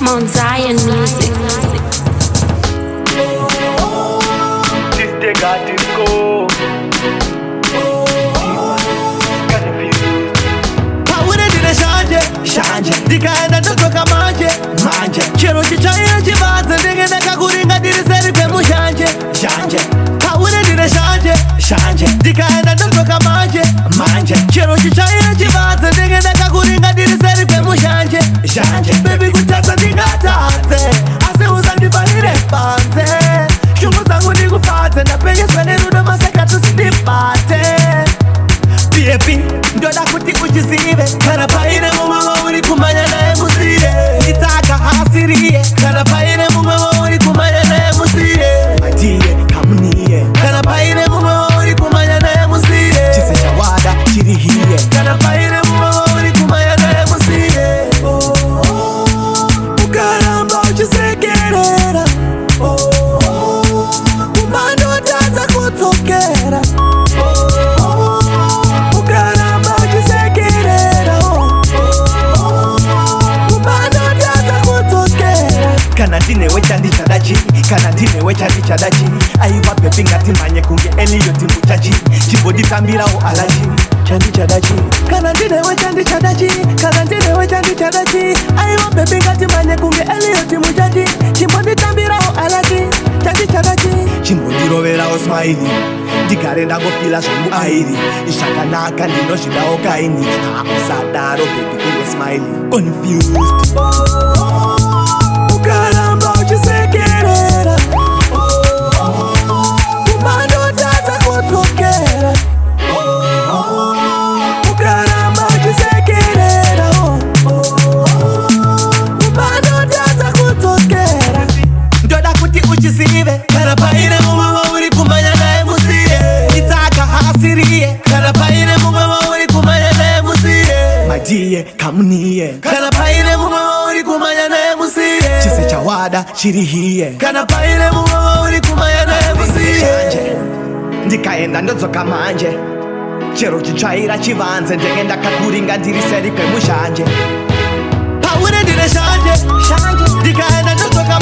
Mount Zion Music. This they got this go. Shanje ndikaenda ndotoka manje chero chichaira chivanze ndingenda kakuringa ndiri seri kwemushanje paune ndine shanje ndikaenda ndotoka manje chero chichaira chivanze ndingenda kakuringa ndiri seri kwemushanje bebi kutasa ndingatadze asi uzandifanire panze shungu zangu ndikufadze ndapengeswa nerudo maseka tusindibate Baby, ndoda kuti uchizive kana paine mumwe wauri kumanya naye musiye nditaka hasiriye kana paine mumwe wauri kumanya naye musiye madiye kamuniye kana paine mumwe wauri kumanya naye musiye chise chawada chirihiye kana paine mumwe wauri kumanya naye musiye ukaramba uchisekerera kumando taza kutsokera kana ndinewe chandichadachi kana ndinewe chandichadachi aiwa bebi ngatimanye kunge eliyo timuchachi chimboditambirawo alachi chandichadachi kana ndinewe chandichadachi kana ndinewe chandichadachi aiwa bebi ngatimanye kunge eliyo timuchachi chimboditambirawo alachi chandichadachi chimbodiroverawo smaili ndigare ndangofila zvangu airi zvakanaka ndinosvidawo kaini hausadaro bebi kunge smaili confused ukaramba uchisekerera kumandotadza kudzokera ukaramba uchisekerera kumandotadza kudzokera ndoda kuti uchizive kana paine mumwe wauri kumanya naye musiye nditaka hasiriye kana paine mumwe wauri kumanya naye musiye madiye kamuniye kana paine mumwe wauri kumanya naye musiye chise chawada chirihiye kana paine mumwe wauri kumanya naye musiye ndikaenda ndodzoka manje chero chitsvaira chivanze ndenge ndakakuringa ndiri seri kwemushanje paune ndine shanje ndikaenda ndodzoka